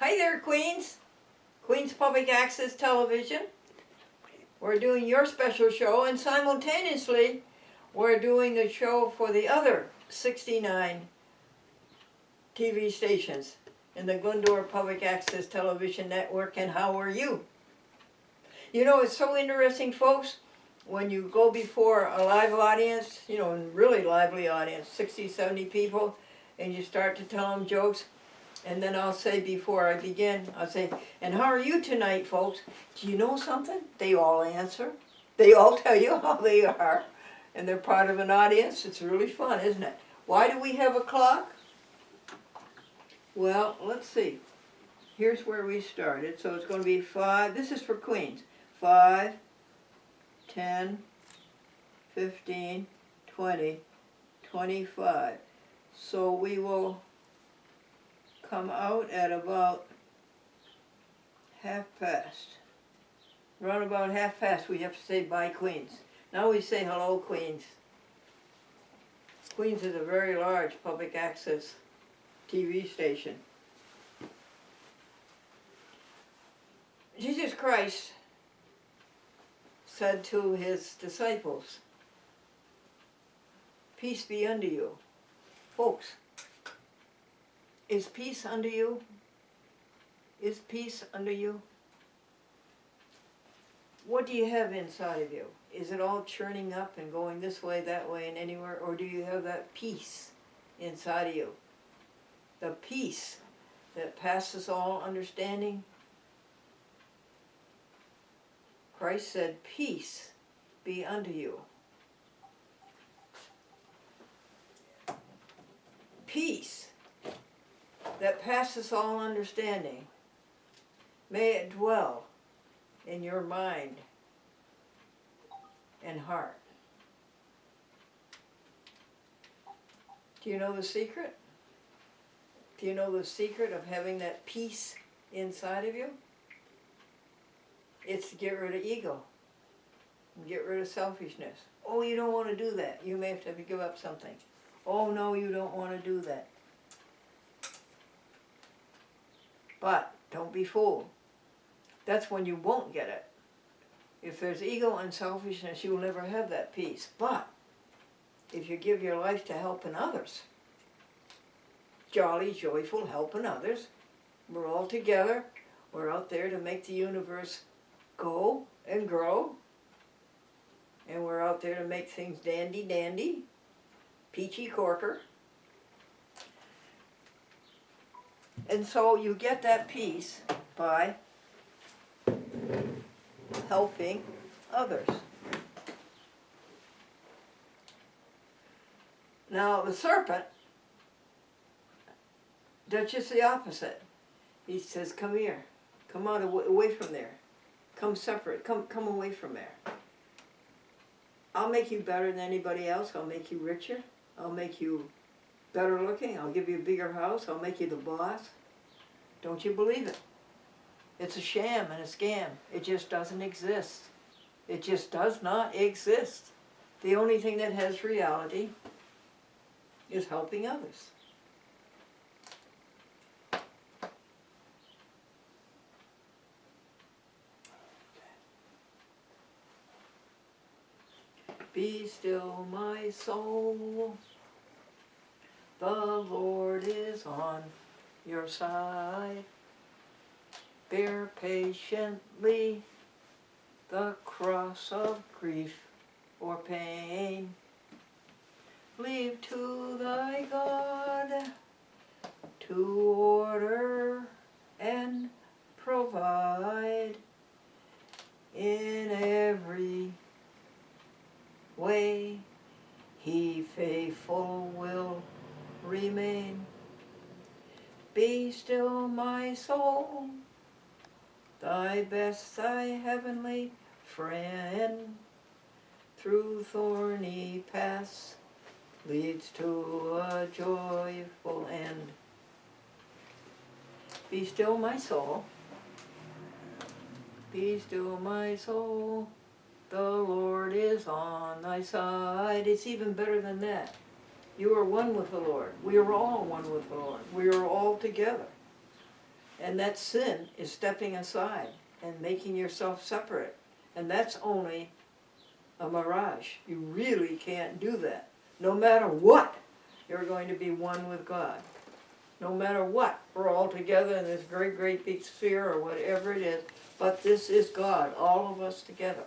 Hi there, Queens. Queens Public Access Television. We're doing your special show, and simultaneously we're doing a show for the other 69 TV stations in the Glendora Public Access Television Network. And how are you? You know, it's so interesting, folks, when you go before a live audience, you know, a really lively audience, 60, 70 people, and you start to tell them jokes. And then I'll say before I begin, I'll say, and how are you tonight, folks? Do you know something? They all answer. They all tell you how they are. And they're part of an audience. It's really fun, isn't it? Why do we have a clock? Well, let's see. Here's where we started. So it's going to be 5. This is for Queens. 5, 10, 15, 20, 25. So we will come out at about past. Around about past, we have to say bye, Queens. Now we say hello, Queens. Queens is a very large public access TV station. Jesus Christ said to his disciples, "Peace be unto you." Folks, is peace unto you? Is peace unto you? What do you have inside of you? Is it all churning up and going this way, that way, and anywhere? Or do you have that peace inside of you? The peace that passes all understanding? Christ said, "Peace be unto you." Peace that passes all understanding, may it dwell in your mind and heart. Do you know the secret? Do you know the secret of having that peace inside of you? It's to get rid of ego and get rid of selfishness. Oh, you don't want to do that. You may have to give up something. Oh, no, you don't want to do that. But don't be fooled. That's when you won't get it. If there's ego and selfishness, you will never have that peace. But if you give your life to helping others, jolly, joyful, helping others, we're all together. We're out there to make the universe go and grow. And we're out there to make things dandy, dandy, peachy corker. And so you get that peace by helping others. Now the serpent does just the opposite. He says, "Come here. Come out away from there. Come separate. Come away from there. I'll make you better than anybody else. I'll make you richer. I'll make you better looking. I'll give you a bigger house. I'll make you the boss." Don't you believe it? It's a sham and a scam. It just doesn't exist. It just does not exist. The only thing that has reality is helping others. Be still, my soul. The Lord is on your side. Bear patiently the cross of grief or pain. Leave to thy God to order and provide in every way. He faithful will remain. Be still, my soul, thy best, thy heavenly friend, through thorny paths leads to a joyful end. Be still, my soul. Be still, my soul. The Lord is on thy side. It's even better than that. You are one with the Lord. We are all one with the Lord. We are all together. And that sin is stepping aside and making yourself separate. And that's only a mirage. You really can't do that. No matter what, you're going to be one with God. No matter what, we're all together in this great, great big sphere or whatever it is. But this is God, all of us together.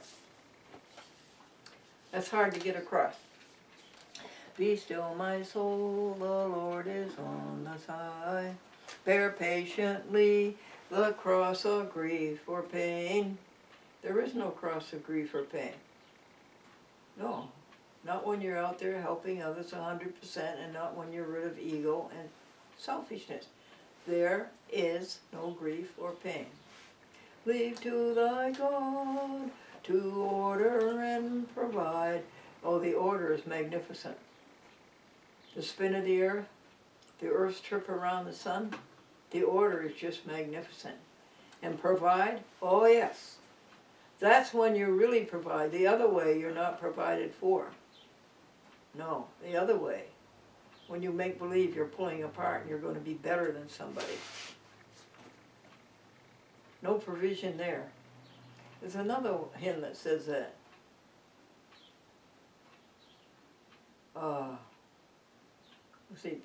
That's hard to get across. Be still, my soul, the Lord is on the side. Bear patiently the cross of grief or pain. There is no cross of grief or pain. No, not when you're out there helping others 100%, and not when you're rid of ego and selfishness. There is no grief or pain. Leave to thy God to order and provide. Oh, the order is magnificent. The spin of the earth's trip around the sun, the order is just magnificent. And provide, oh yes. That's when you really provide. The other way, you're not provided for. No, the other way. When you make believe you're pulling apart and you're going to be better than somebody. No provision there. There's another hymn that says that. Let's see,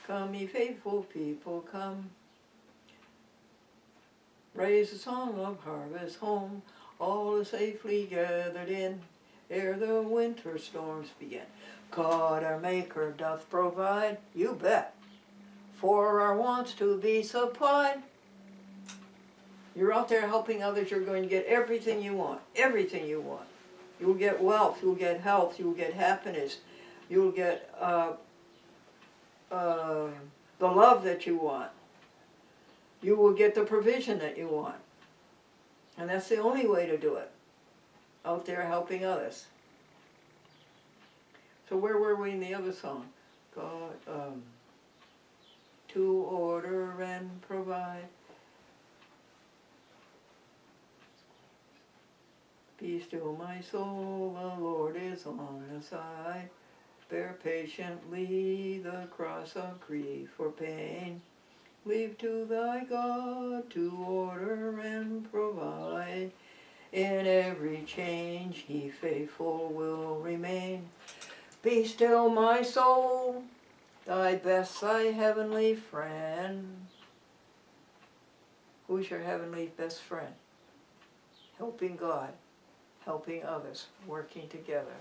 come, ye faithful people, come. Raise a song of harvest home, all is safely gathered in, ere the winter storms begin. God our Maker doth provide, you bet, for our wants to be supplied. You're out there helping others, you're going to get everything you want, everything you want. You'll get wealth, you'll get health, you'll get happiness, you'll get the love that you want. You will get the provision that you want. And that's the only way to do it. Out there helping others. So where were we in the other song? God, to order and provide. Be still, my soul, the Lord is on the side. Bear patiently the cross of grief or pain. Leave to thy God to order and provide. In every change he faithful will remain. Be still, my soul, thy best, thy heavenly friend. Who's your heavenly best friend? Helping God, helping others, working together.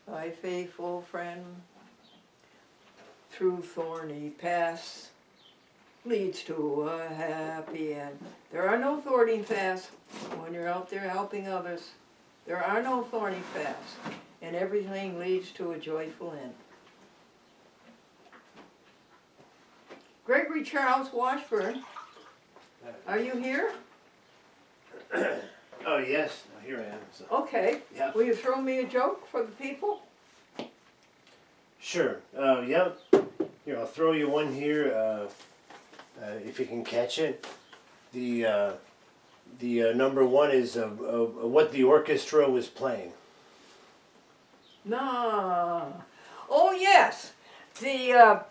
Thy faithful friend through thorny paths leads to a happy end. There are no thorny paths when you're out there helping others. There are no thorny paths, and everything leads to a joyful end. Gregory Charles Washburn, are you here? Oh yes, here I am. So. Okay. Yeah. Will you throw me a joke for the people? Sure. Yeah. Here, I'll throw you one here. If you can catch it. The number one is what the orchestra was playing. No. Oh yes. The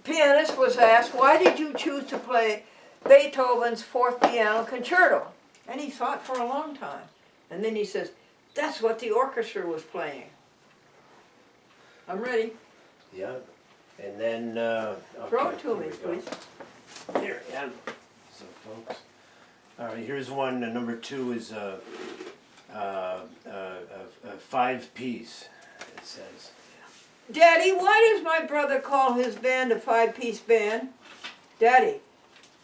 pianist was asked, why did you choose to play Beethoven's Fourth Piano Concerto? And he thought for a long time. And then he says, that's what the orchestra was playing. I'm ready. Yeah. And then... Throw it to me, please. Here, yeah. So, folks. All right, here's one. Number two is 5 P's, it says. Daddy, why does my brother call his band a 5-piece band? Daddy,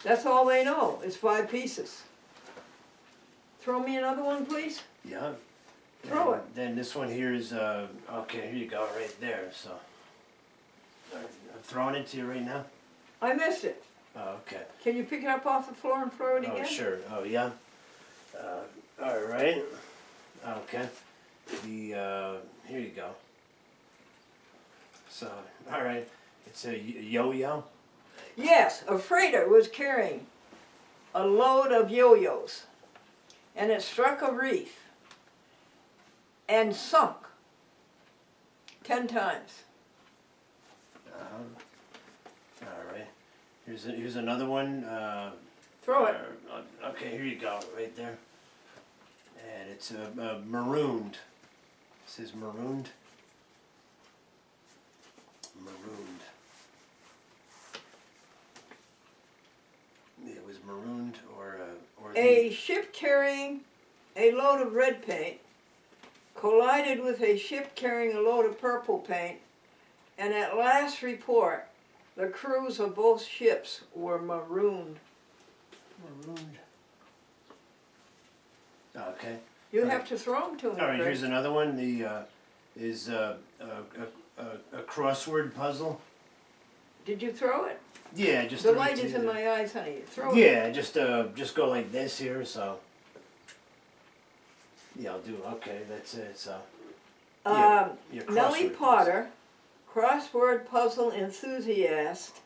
that's all they know, is 5 pieces. Throw me another one, please. Yeah. Throw it. Then this one here is, okay, here you go, right there, so. I'm throwing it to you right now. I missed it. Oh, okay. Can you pick it up off the floor and throw it again? Oh, sure. Oh, yeah. All right. Okay. Here you go. So, all right. It's a yo-yo. Yes, a freighter was carrying a load of yo-yos, and it struck a reef and sunk 10 times. All right. Here's another one. Throw it. Okay, here you go, right there. And it's marooned. It says marooned. Marooned. It was marooned or A ship carrying a load of red paint collided with a ship carrying a load of purple paint, and at last report, the crews of both ships were marooned. marooned. Okay. You have to throw them to him. All right. Chris. Here's another one. Is a crossword puzzle. Did you throw it? Yeah, just The throw it light to is in the- my eyes, honey. Throw it. Yeah, just go like this here. So. Yeah, I'll do. Okay, that's it. So. Yeah, yeah, Nellie crossword Potter, crossword puzzle enthusiast,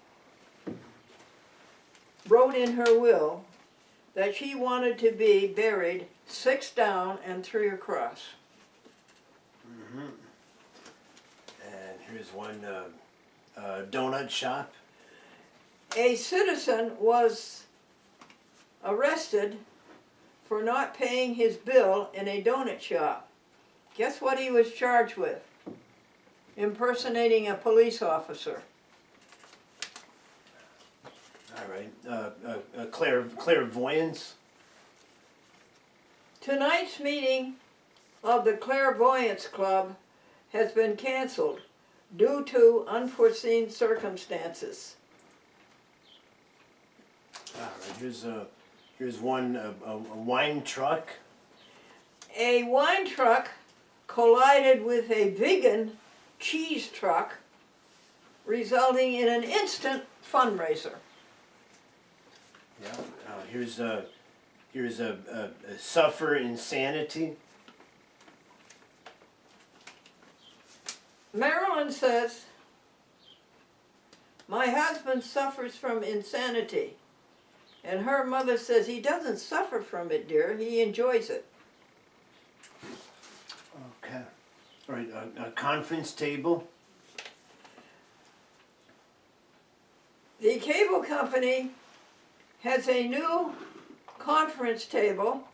wrote in her will that she wanted to be buried 6 down and 3 across. Mm-hmm. And here's one donut shop. A citizen was arrested for not paying his bill in a donut shop. Guess what he was charged with? Impersonating a police officer. All right. Clairvoyance. Tonight's meeting of the Clairvoyance Club has been canceled due to unforeseen circumstances. All right. Here's one a wine truck. A wine truck collided with a vegan cheese truck, resulting in an instant fundraiser. Yeah. Here's a suffer insanity. Marilyn says, my husband suffers from insanity. And her mother says, he doesn't suffer from it, dear. He enjoys it. Okay. All right. A conference table. The cable company has a new conference table,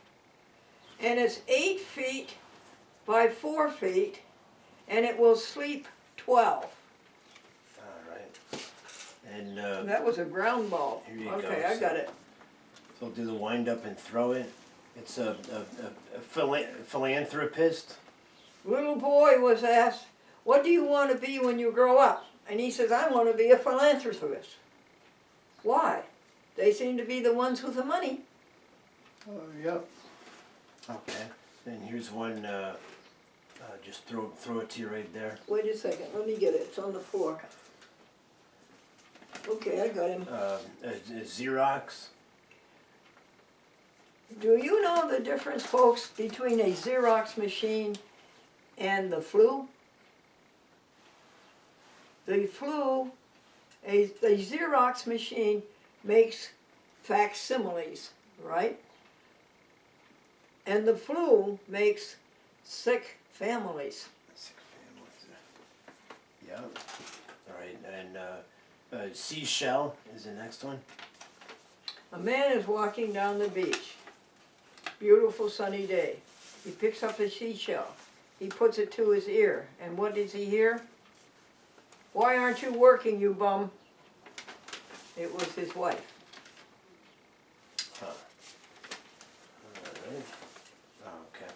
and it's 8 feet by 4 feet, and it will sleep 12. All right. And That was a ground ball. Here you Okay, go, I got it. so I'll do the wind up and throw it. It's a philanthropist. Little boy was asked, what do you want to be when you grow up? And he says, I want to be a philanthropist. Why? They seem to be the ones with the money. Oh, yep. Okay. And here's one. Just throw it to you right there. Wait a second, let me get it. It's on the floor. Okay, I got him. A Xerox. Do you know the difference, folks, between a Xerox machine and the flu? The Xerox machine makes facsimiles, right? And the flu makes sick families. Sick families. Yep. All right. And seashell is the next one. A man is walking down the beach. Beautiful sunny day. He picks up a seashell. He puts it to his ear. And what does he hear? Why aren't you working, you bum? It was his wife. Huh. All right. Okay.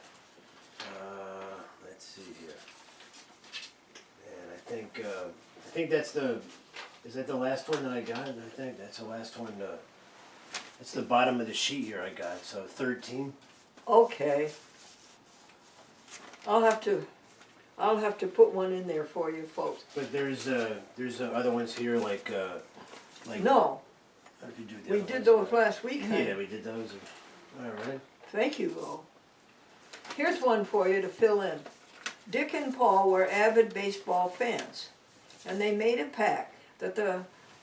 Let's see here. And I think that's the. Is that the last one that I got? I think that's the last one. That's the bottom of the sheet here I got. So 13. Okay. I'll have to put one in there for you folks. But there's other ones here like. No, How did you do the we other did ones? those last week, honey. Yeah, we did those. All right. Thank you, Bo. Here's one for you to fill in. Dick and Paul were avid baseball fans, and they made a pact that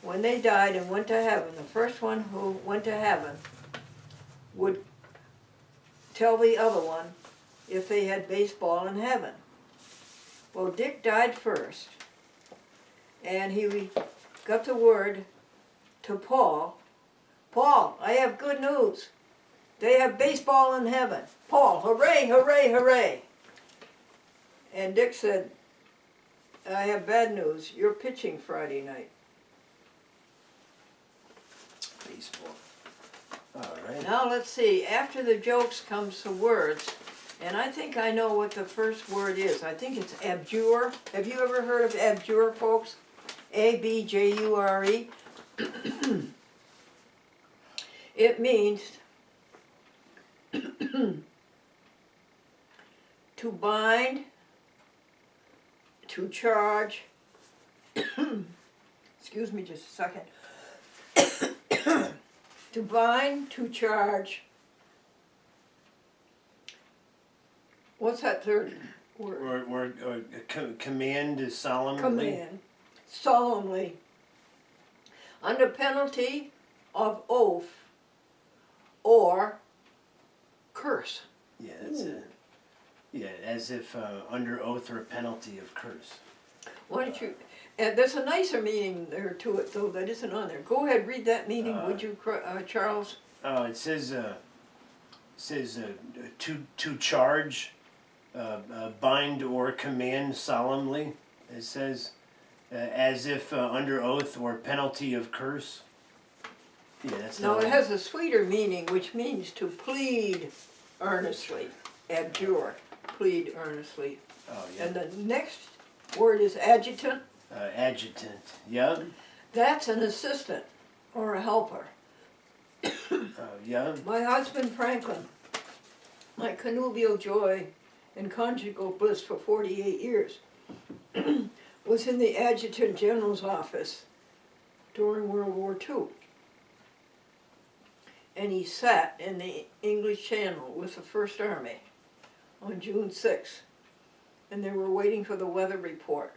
when they died and went to heaven, the first one who went to heaven would tell the other one if they had baseball in heaven. Well, Dick died first, and he got the word to Paul. Paul, I have good news. They have baseball in heaven. Paul, hooray, hooray, hooray. And Dick said, I have bad news. You're pitching Friday night. Baseball. All right. Now let's see. After the jokes comes the words. And I think I know what the first word is. I think it's adjure. Have you ever heard of adjure, folks? A-B-J-U-R-E. It means to bind, to charge. Excuse me just a second. To bind, to charge. What's that third word? Or command is solemnly. Command. Solemnly. Under penalty of oath or curse. Yeah, that's it. Yeah, as if under oath or penalty of curse. Why don't you, there's a nicer meaning there to it though that isn't on there. Go ahead, read that meaning, would you, Charles? It says to charge, bind or command solemnly. It says as if under oath or penalty of curse. Yeah, that's No, not it has a sweeter meaning, which means to plead earnestly. Adjure, plead earnestly. Oh yeah. And the next word is adjutant. Adjutant. Yeah. That's an assistant or a helper. Yeah. My husband Franklin, my connubial joy and conjugal bliss for 48 years, was in the Adjutant General's office during World War II. And he sat in the English Channel with the First Army on June 6th. And they were waiting for the weather report.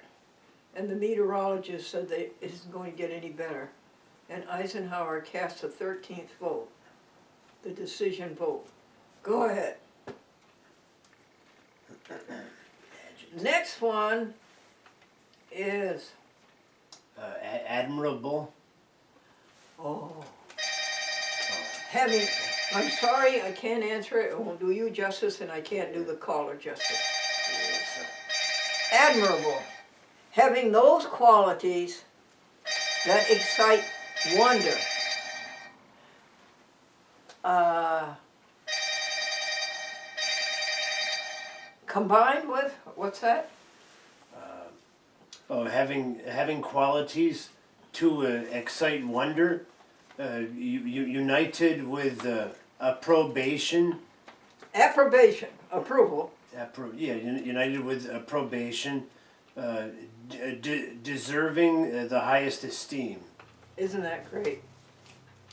And the meteorologist said that it isn't going to get any better. And Eisenhower cast the 13th vote, the decision vote. Go ahead. Next one is Admirable. oh, having. I'm sorry, I can't answer it. It won't do you justice, and I can't do the caller justice. Admirable, having those qualities that excite wonder. Combined with, what's that? Having qualities to excite wonder, united with approbation. Approbation, approval. United with approbation, deserving the highest esteem. Isn't that great?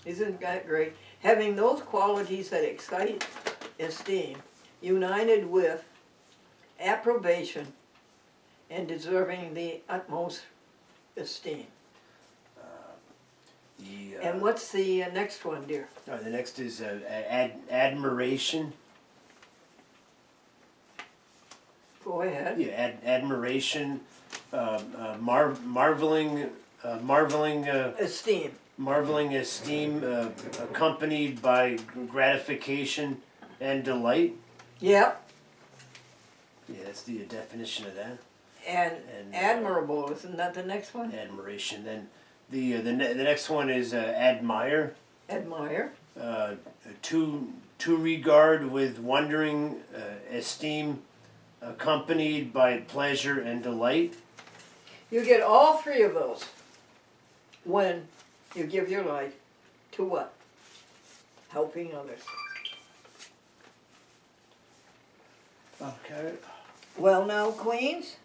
Isn't that great? Having those qualities that excite esteem, united with approbation and deserving the utmost esteem. And what's the next one, dear? The next is admiration. Go ahead. Yeah, admiration, marveling, Esteem. marveling esteem, accompanied by gratification and delight. Yep. Yeah, that's the definition of that. And admirable, isn't that the next one? Admiration. Then the next one is admire. Admire. To regard with wondering esteem, accompanied by pleasure and delight. You get all three of those when you give your life to what? Helping others. Okay. Well now, Queens,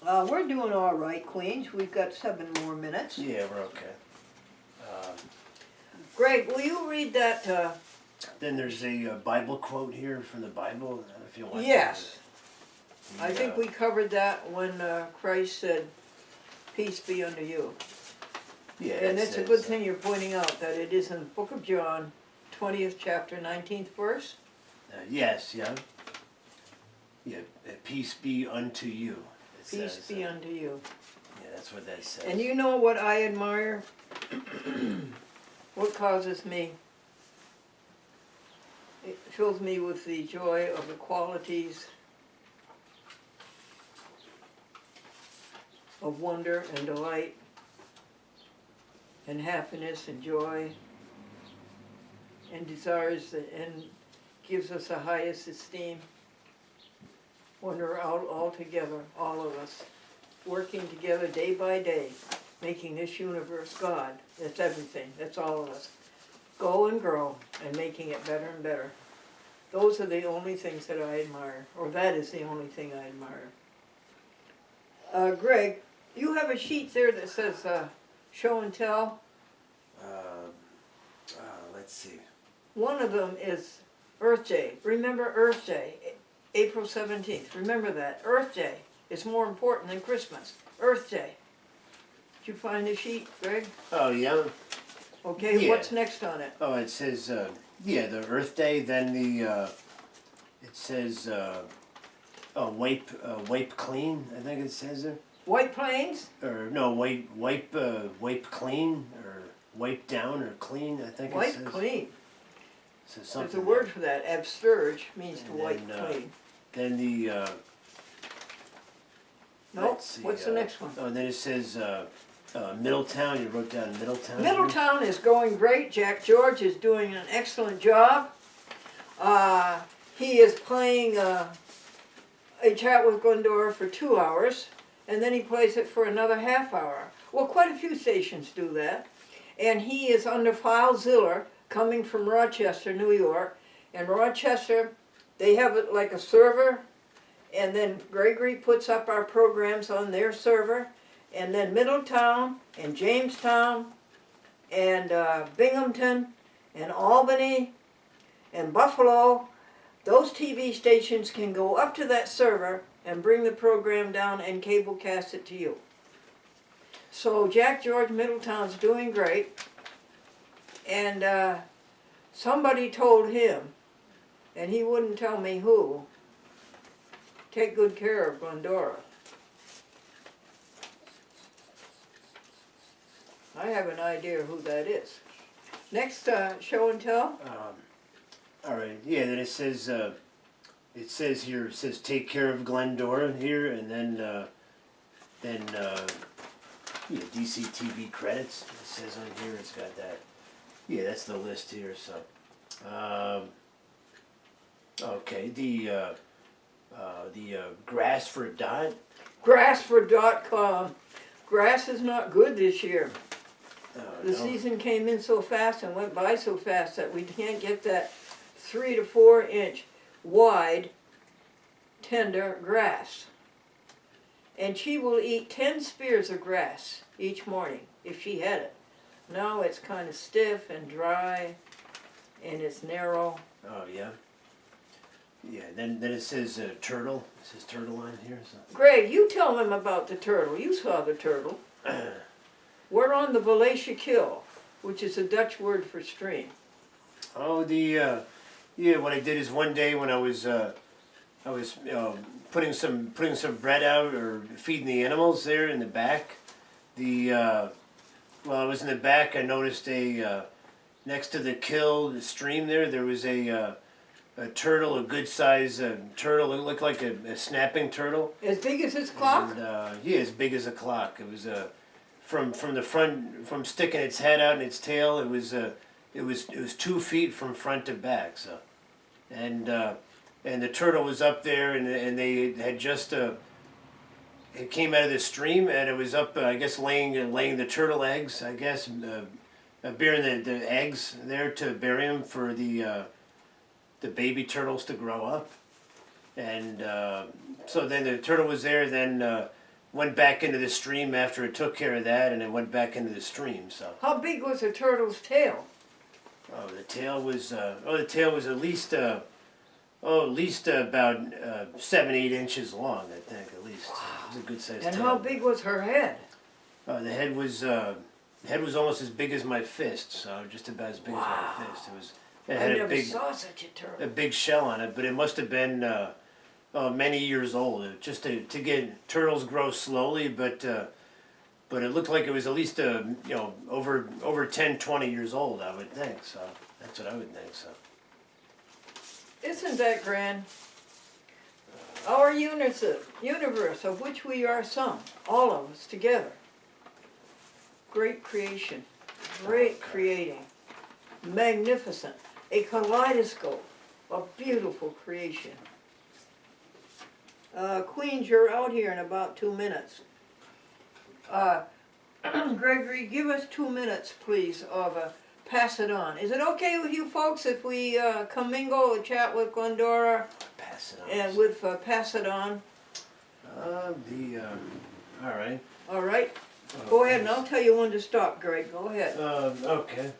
we're doing all right, Queens. We've got 7 more minutes. Yeah, we're okay. Greg, will you read that? Then there's a Bible quote here from the Bible, if you want. Yes. I think we covered that when Christ said, "Peace be unto you." Yeah, And it's a good thing you're pointing out that it is in the book of John, 20th chapter, 19th verse. Yes, yeah. Yeah, peace be unto you. It Peace says, be unto you. Yeah, that's what that says. And you know what I admire? What causes me? It fills me with the joy of the qualities of wonder and delight and happiness and joy and desires and gives us the highest esteem when we're out all together, all of us, working together day by day, making this universe God. That's everything. That's all of us. Go and grow and making it better and better. Those are the only things that I admire, or that is the only thing I admire. Greg, you have a sheet there that says show and tell. Let's see. One of them is Earth Day. Remember Earth Day, April 17th. Remember that. Earth Day is more important than Christmas. Earth Day. Did you find the sheet, Greg? Oh, yeah. Okay, Yeah. what's next on it? Oh, it says, the Earth Day, then it says, wipe clean, I think it says there. White Plains? Or, no, wipe clean, or wipe down, or clean, I think it Wipe says. clean. So There's something a word for that. Absterge means to And wipe then, clean. Then the, Nope. let's see, What's the next one? Oh, then it says, Middletown, you wrote down Middletown. Middletown is going great. Jack George is doing an excellent job. He is playing a chat with Glendora for 2 hours, and then he plays it for another half hour. Well, quite a few stations do that. And he is under FileZilla, coming from Rochester, New York. And Rochester, they have it like a server, and then Gregory puts up our programs on their server. And then Middletown, and Jamestown, and Binghamton, and Albany, and Buffalo, those TV stations can go up to that server and bring the program down and cablecast it to you. So Jack George Middletown's doing great, and somebody told him, and he wouldn't tell me who, take good care of Glendora. I have an idea who that is. Next, show and tell. All right, yeah. Then it says here. It says take care of Glendora here, and then DC TV credits. It says on here. It's got that. Yeah, that's the list here. So, okay. The grass for dot. Grassford.com. Grass is not good this year. The No. season came in so fast and went by so fast that we can't get that 3 to 4 inch wide tender grass. And she will eat 10 spears of grass each morning if she had it. Now it's kind of stiff and dry and it's narrow. Oh yeah. Yeah. Then it says turtle. It says turtle on here. So. Greg, you tell them about the turtle. You saw the turtle. We're on the Valatia Kill, which is a Dutch word for stream. Oh, what I did is one day when I was putting some bread out or feeding the animals there in the back. While I was in the back, I noticed next to the stream there was a turtle, a good size turtle. It looked like a snapping turtle. As big as this clock? And, yeah, as big as a clock. It was from the front, from sticking its head out and its tail. It was 2 feet from front to back. So, and the turtle was up there, and they had just it came out of the stream, and it was up, I guess, laying the turtle eggs. I guess bearing the eggs there to bury them for the baby turtles to grow up. And so then the turtle was there. Then. Went back into the stream after it took care of that, and it went back into the stream. So. How big was the turtle's tail? Oh, the tail was at least about 7-8 inches long. I think at least. Wow. It was a good sized tail. And how big was her head? The head was almost as big as my fist. So just about as big as my fist. It I had never saw such a turtle. a big shell on it, but it must have been. many years old. Just to get turtles grow slowly, but it looked like it was at least over 10, 20 years old. I would think so. That's what I would think so. Isn't that grand? Our universe of which we are some, all of us together. Great creation, great creating, magnificent, a kaleidoscope, a beautiful creation. Queens, you're out here in about 2 minutes. Gregory, give us 2 minutes, please, of pass it on. Is it okay with you folks if we commingle and chat with Glendora Pass it on. and with pass it on? All right. All right. Go ahead, and I'll tell you when to stop, Greg. Go ahead. Okay.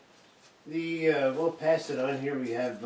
We'll pass it on here. We have